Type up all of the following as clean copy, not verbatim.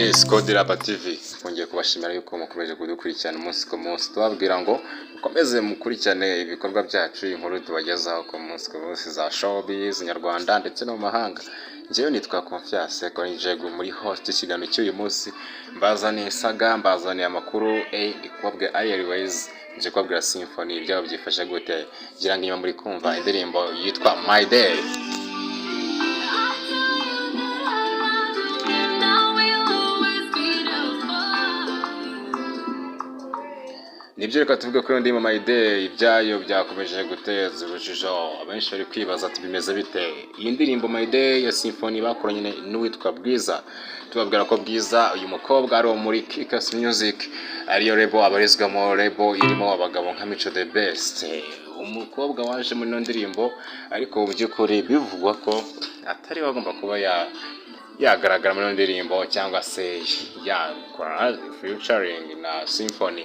Yes, Kodiraba TV twongeye kubashimira yuko mukomeje kudukurikirana umunsi ku munsi, tubabwira ngo mukomeze mukurikirane ibikorwa byacu, inkuru tubagezaho ku munsi za showbiz nyarwanda ndetse no mu mahanga. Njyewe nitwa Confiance Konjego muri host ikiganiro cy'uyu munsi, mbazaniye saga, mbazaniye amakuru ikubwe Ariel wayz, nje kubabwira symphony ibyabo byifashe gute, gira ngo muri kumva indirimbo yitwa My Day. Nibyo reka tuvuge ko ndimo My Day ibyayo byakomeje guteza urujijo, abenshi bari kwibaza ati bimeze bite. Iyi ndirimbo My Day ya symphony bakoranye n'uwitwa Bwiza, tubabwira ko Bwiza uyu mukobwa ari muri Kickers Music, ariyo label abarizwamo, label irimo abagabo nka Mico the Best. Umukobwa waje muri no ndirimbo, ariko mu by'ukuri bivugwa ko atari bagomba kuba yagaragara muri ndirimbo cyangwa se yakora featuring na symphony,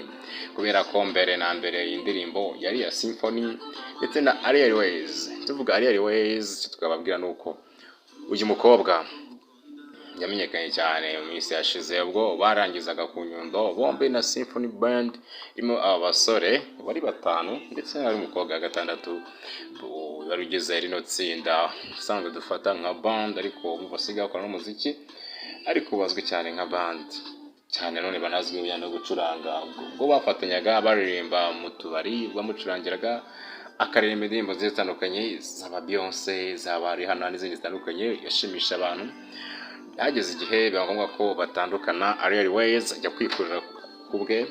kubera ko mbere na mbere indirimbo yari ya symphony ndetse na Ariel wayz. Tuvuga Ariel wayz tukababwira nuko uyu mukobwa yamenyekanye cyane mu minsi yashize ubwo barangizaga ku Nyundo, bombe na symphony band irimo abasore bari batanu ndetse n'ari umukobwa wa gatandatu barugeze rino tsinda usanzwe dufata nka band, ariko basigaye bakora n'umuziki ariko bazwi cyane nka band cyane, none banazwi no gucuranga. Ubwo bafatanyaga baririmba mu tubari, bamucurangiraga akaririmba indirimbo zitandukanye z'aba Beyonce, z'aba Rihanna n'izindi zitandukanye, yashimisha abantu. Hageze igihe biba ngombwa ko batandukana, Ariel wayz ajya kwikurira kubwe,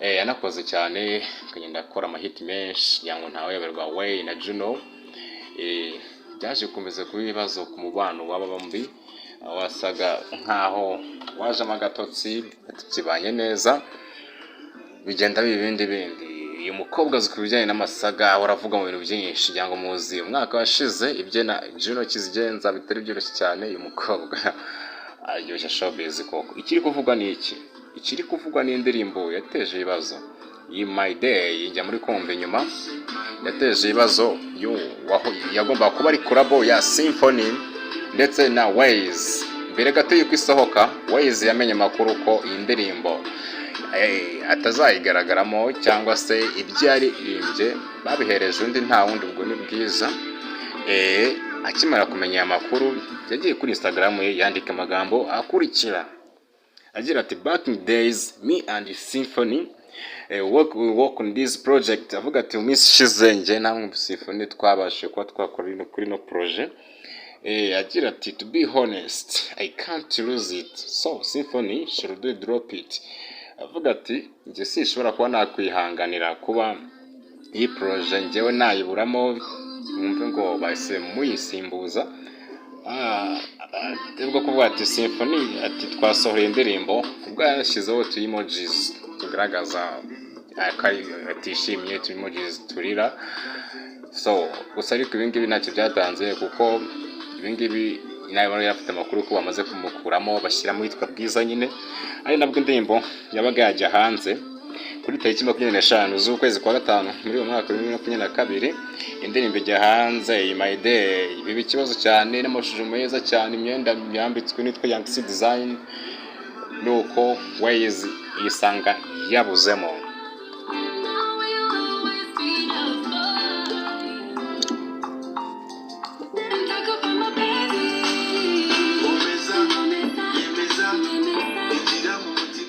yanakoze cyane akagenda akora amahiti menshi yango ntawe yaberwa Way na Juno. Byaje gukomeza kuba ibibazo ku mubano w'aba bombi, wasaga nkaho wajemo agatotsi kibanye neza, bigenda bibindi bindi. Uyu mukobwa azwi ku bijyanye n'amasaga, waravuga mu bintu byinshi cyangwa muzi umwaka washize ibye na Juno kizigenza bitari byoroshye cyane. Uyu mukobwa aryoshya showbiz koko. Ikiri kuvugwa ni iki? Ikiri kuvugwa ni indirimbo yateje ibibazo. Iyi My Day ijya muri kombe nyuma yateje ibibazo, yagomba kuba ari collabo ya symphony ndetse na wayz. Mbere gato yuko isohoka, wayz yamenye amakuru ko iyi ndirimbo atazayigaragaramo cyangwa se ibyari irimbye babihereje undi nta wundi, ubwo ni Bwiza. Akimara kumenya amakuru yagiye kuri Instagram ye yandika amagambo akurikira agira ati back in days me and symphony work on this project. Avuga ati mu minsi ishize nge namwe symphony twabashe kuba twakora kuri no project. Agira ati to be honest I can't lose it, so symphony should do drop it. Avuga ati nge sinshobora kuba nakwihanganira kuba iyi project ngewe nayiburamo, mwumve ngo bahise muyisimbuza. Ubwo kuvuga ati symphony ati twasohoye indirimbo, ubwo yashyizeho tu emojis tugaragaza atishimiye, tu emojis turira. So gusa ariko ibingibi ntacyo byatanze, kuko ibingibi nawe yafite amakuru ko bamaze kumukuramo bashyira mu yitwa Bwiza nyine, ari nabwo indirimbo yabaga yajya hanze kuri tariki 25 z'ukwezi kwa gatanu muri uyu mwaka wa 2022. Indirimbo ijya hanze iyi My Day, ibi ikibazo cyane n'amashusho meza cyane, imyenda yambitswe nitwa Young C Design, nuko wayz yisanga yabuzemo.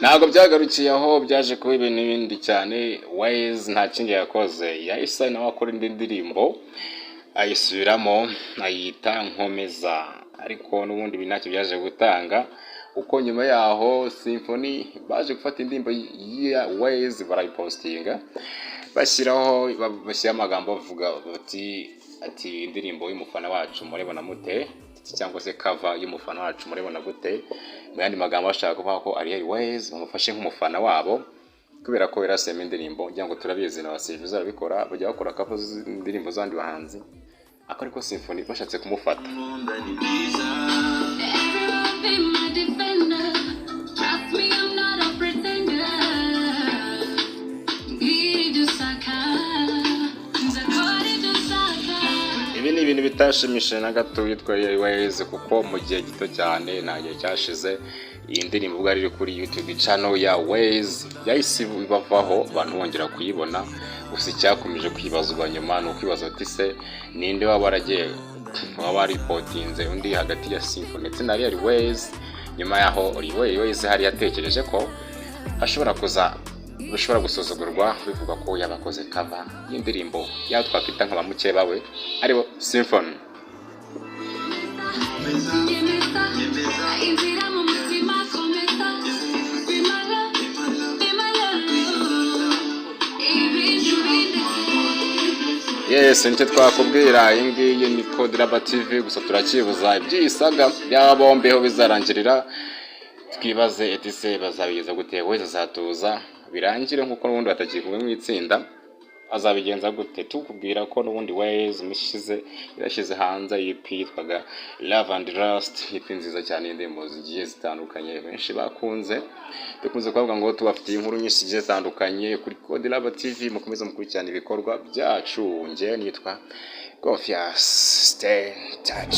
Ntabwo byagarukiye aho, byaje kuba ibintu n'ibindi cyane. Wayz nta kindi yakoze, yahise nawe akora indi ndirimbo ayisubiramo ayita Nkomeza, ariko n'ubundi ntacyo byaje gutanga, uko nyuma yaho symphony baje gufata indirimbo ya wayz barayipostinga, bashyiraho amagambo bavuga ati indirimbo y'umufana wacu murabona mute, cyangwa se cover y'umufana wacu murabona gute. Mu yandi magambo bashaka kuvuga ko Ariel wayz bamufashe nk'umufana wabo, kubera ko yarasema indirimbo ngira ngo turabizi na abasifuzi arabikora, bajya bakora cover z'indirimbo zandi bahanzi, ariko symphony bashatse kumufata. Ibi ni ibintu bitashimishije na gato yitwa wayz, kuko mu gihe gito cyane nta gihe cyashize iyi ndirimbo ubwo ari kuri YouTube channel ya wayz yahise ibavaho abantu bongera kuyibona. Gusa icyakomeje kwibazwa nyuma ni ukwibaza ati se ninde waba waragiye waba ripotinze undi hagati ya symphony ndetse na Ariel wayz. Nyuma yaho wayz hari yatekereje ko ashobora gusuzugurwa bivuga ko yabakoze cover y'indirimbo yaho twakwita nk'abamuke bawe aribo symphony. Yes, nicyo twakubwira. Iyi ngiyi ni Kodiraba TV, gusa turakibuza ibyisaga byabombeho bizarangirira. Twibaze eti se bazabigeza gute, wese azatuza birangire nkuko n'ubundi batagiye kumwe mu itsinda, azabigenza gute? Tukubwira ko n'ubundi wayz mishize irashize hanze EP yitwaga Love and Lust, EP nziza cyane, indirimbo zigiye zitandukanye benshi bakunze. Dukunze kuvuga ngo tubafitiye inkuru nyinshi zigiye zitandukanye kuri Kodiraba TV, mukomeze mukurikirana ibikorwa byacu. Nje nitwa Gofias, stay in touch.